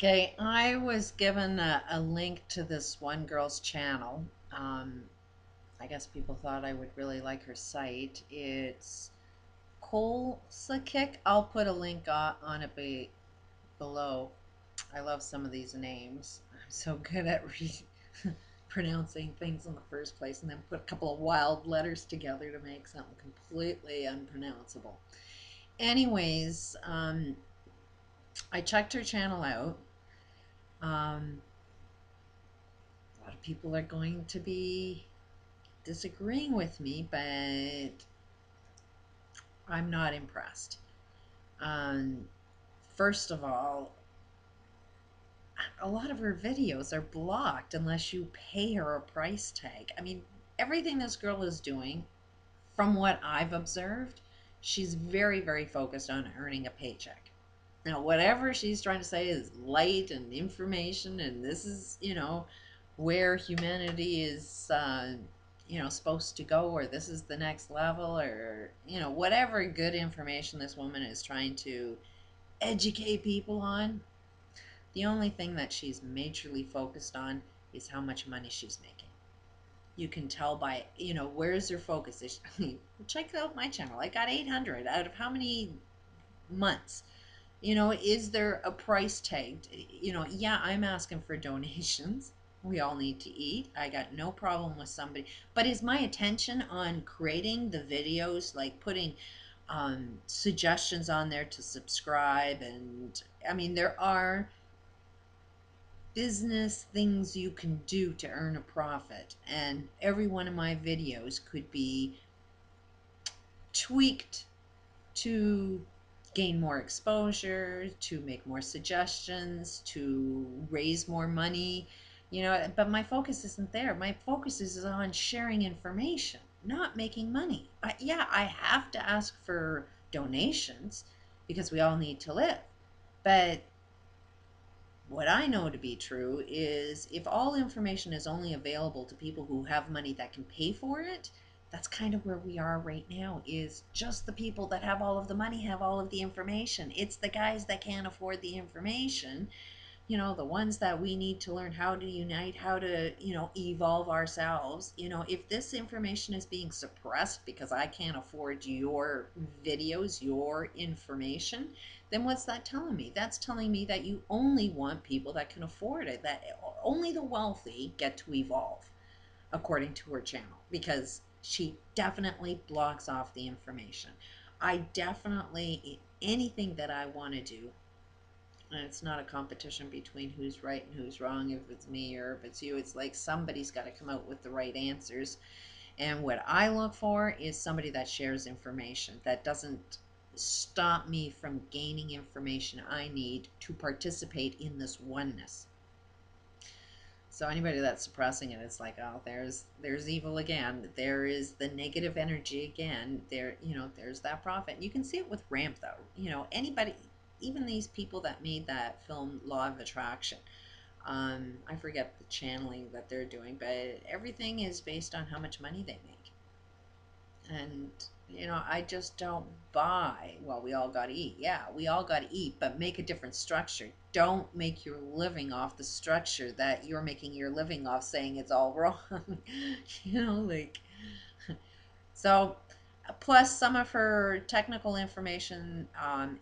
Okay, I was given a link to this one girl's channel. Um, I guess people thought I would really like her site. It's colesakick. I'll put a link on it below. I love some of these names. I'm so good at pronouncing things in the first place and then put a couple of wild letters together to make something completely unpronounceable. Anyways, I checked her channel out. Um, a lot of people are going to be disagreeing with me, but I'm not impressed. Um, First of all, a lot of her videos are blocked unless you pay her a price tag. I mean, everything this girl is doing, from what I've observed, she's very, very focused on earning a paycheck. Now, whatever she's trying to say is light and information, and this is, where humanity is, supposed to go, or this is the next level, or, whatever good information this woman is trying to educate people on. The only thing that she's majorly focused on is how much money she's making. You can tell by, where's her focus? Check out my channel. I got 800 out of how many months? Is there a price tag? Yeah, I'm asking for donations. We all need to eat. I got no problem with somebody. But is my attention on creating the videos, like putting suggestions on there to subscribe? And I mean, there are business things you can do to earn a profit. And every one of my videos could be tweaked to gain more exposure, to make more suggestions, to raise more money, but my focus isn't there. My focus is on sharing information, not making money. Yeah, I have to ask for donations because we all need to live. But what I know to be true is if all information is only available to people who have money that can pay for it, that's kind of where we are right now, is just the people that have all of the money have all of the information. It's the guys that can't afford the information, the ones that we need to learn how to unite, how to, evolve ourselves. If this information is being suppressed because I can't afford your videos, your information, then what's that telling me? That's telling me that you only want people that can afford it, that only the wealthy get to evolve, according to her channel, because she definitely blocks off the information. I definitely, anything that I want to do, and it's not a competition between who's right and who's wrong, if it's me or if it's you. It's like somebody's got to come out with the right answers. And what I look for is somebody that shares information, that doesn't stop me from gaining information I need to participate in this oneness. So anybody that's suppressing it, it's like, oh, there's evil again. There is the negative energy again. There's that prophet. You can see it with Ramp though. Anybody, even these people that made that film Law of Attraction. I forget the channeling that they're doing, but everything is based on how much money they make. And I just don't buy, well, we all got to eat. Yeah, we all got to eat, but make a different structure. Don't make your living off the structure that you're making your living off, saying it's all wrong. Like, so plus some of her technical information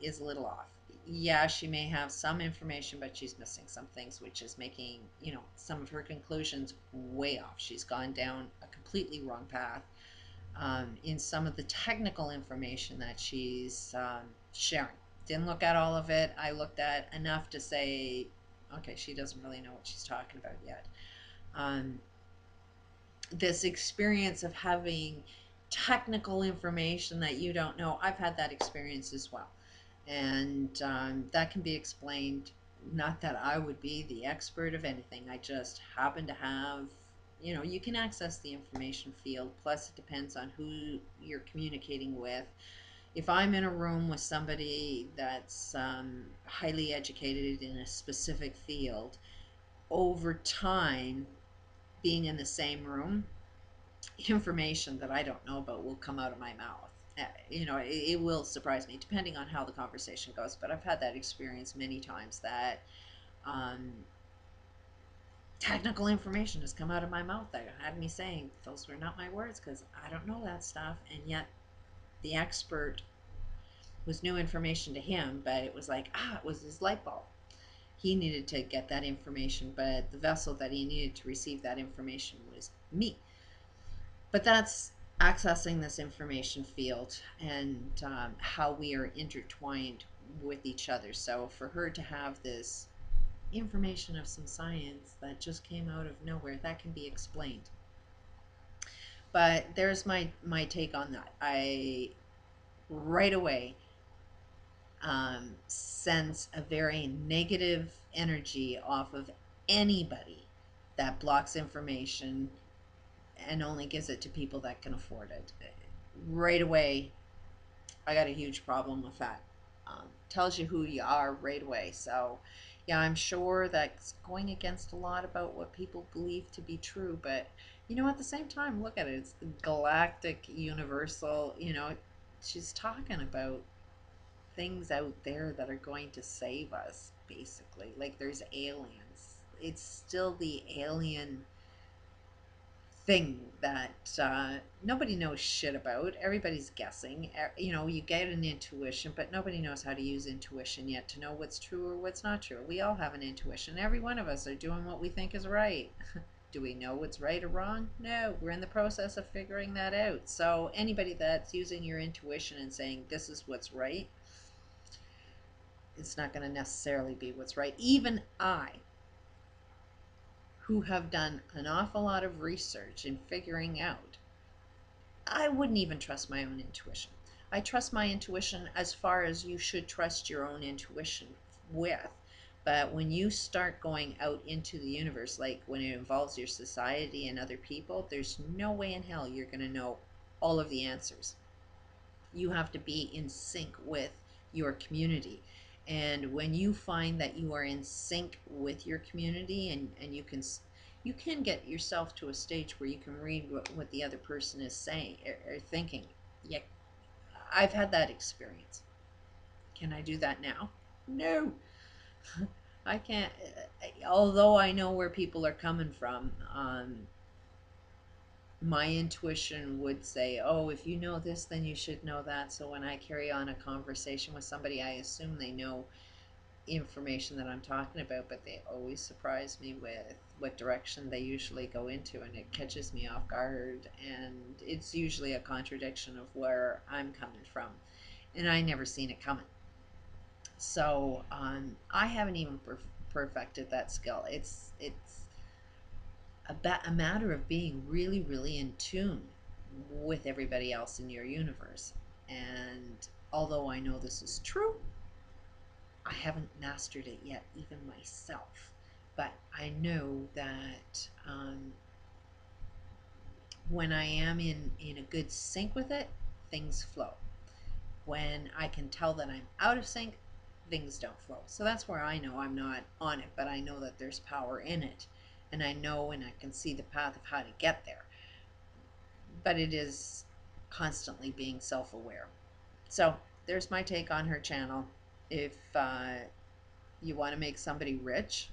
is a little off. Yeah, she may have some information, but she's missing some things, which is making, some of her conclusions way off. She's gone down a completely wrong path in some of the technical information that she's sharing. Didn't look at all of it. I looked at enough to say, okay, she doesn't really know what she's talking about yet. This experience of having technical information that you don't know, I've had that experience as well. And that can be explained. Not that I would be the expert of anything. I just happen to have, you can access the information field. Plus, it depends on who you're communicating with. If I'm in a room with somebody that's highly educated in a specific field, over time, being in the same room, information that I don't know about will come out of my mouth. It will surprise me depending on how the conversation goes. But I've had that experience many times that um, technical information has come out of my mouth that had me saying those were not my words because I don't know that stuff. And yet the expert was new information to him, but it was like, it was his light bulb. He needed to get that information, but the vessel that he needed to receive that information was me. But that's accessing this information field and how we are intertwined with each other. So for her to have this information of some science that just came out of nowhere, that can be explained. But there's my take on that. I right away sends a very negative energy off of anybody that blocks information and only gives it to people that can afford it. Right away, I got a huge problem with that. Tells you who you are right away. So, yeah, I'm sure that's going against a lot about what people believe to be true. But, at the same time, look at it. It's the galactic, universal, she's talking about things out there that are going to save us, basically. Like there's aliens. It's still the alien thing that nobody knows shit about. Everybody's guessing. You get an intuition, but nobody knows how to use intuition yet to know what's true or what's not true. We all have an intuition. Every one of us are doing what we think is right. Do we know what's right or wrong? No, we're in the process of figuring that out. So anybody that's using your intuition and saying this is what's right, it's not going to necessarily be what's right. Even I, who have done an awful lot of research in figuring out, I wouldn't even trust my own intuition. I trust my intuition as far as you should trust your own intuition with. But when you start going out into the universe, like when it involves your society and other people, there's no way in hell you're going to know all of the answers. You have to be in sync with your community. And when you find that you are in sync with your community and you can get yourself to a stage where you can read what the other person is saying or thinking. Yeah, I've had that experience. Can I do that now? No. I can't. Although I know where people are coming from, my intuition would say, oh, if you know this, then you should know that. So when I carry on a conversation with somebody, I assume they know information that I'm talking about, but they always surprise me with what direction they usually go into, and it catches me off guard, and it's usually a contradiction of where I'm coming from, and I never seen it coming. So I haven't even perfected that skill. It's a matter of being really, really in tune with everybody else in your universe. And although I know this is true, I haven't mastered it yet, even myself. But I know that when I am in a good sync with it, things flow. When I can tell that I'm out of sync, things don't flow. So that's where I know I'm not on it, but I know that there's power in it. And I know and I can see the path of how to get there. But it is constantly being self-aware. So there's my take on her channel. If you want to make somebody rich,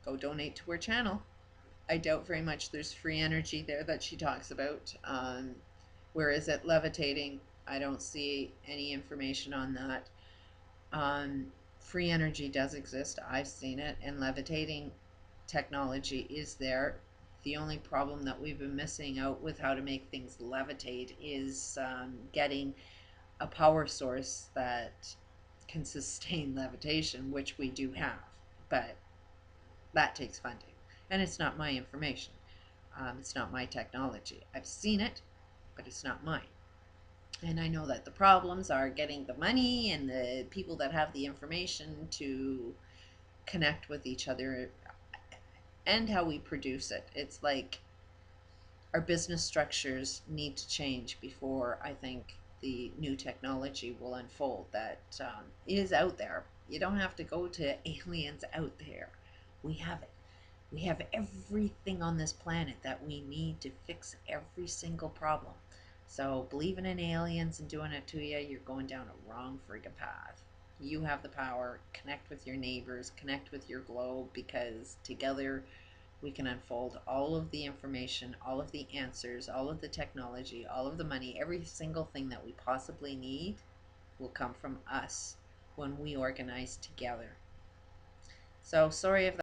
go donate to her channel. I doubt very much there's free energy there that she talks about. Where is it levitating? I don't see any information on that. Free energy does exist. I've seen it, and levitating technology is there. The only problem that we've been missing out with how to make things levitate is getting a power source that can sustain levitation, which we do have, but that takes funding, and it's not my information. It's not my technology. I've seen it, but it's not mine. And I know that the problems are getting the money and the people that have the information to connect with each other and how we produce it. It's like our business structures need to change before I think the new technology will unfold that is out there. You don't have to go to aliens out there. We have it. We have everything on this planet that we need to fix every single problem. So believing in aliens and doing it to you, you're going down a wrong friggin' path. You have the power. Connect with your neighbors, connect with your globe, because together we can unfold all of the information, all of the answers, all of the technology, all of the money, every single thing that we possibly need will come from us when we organize together. So sorry if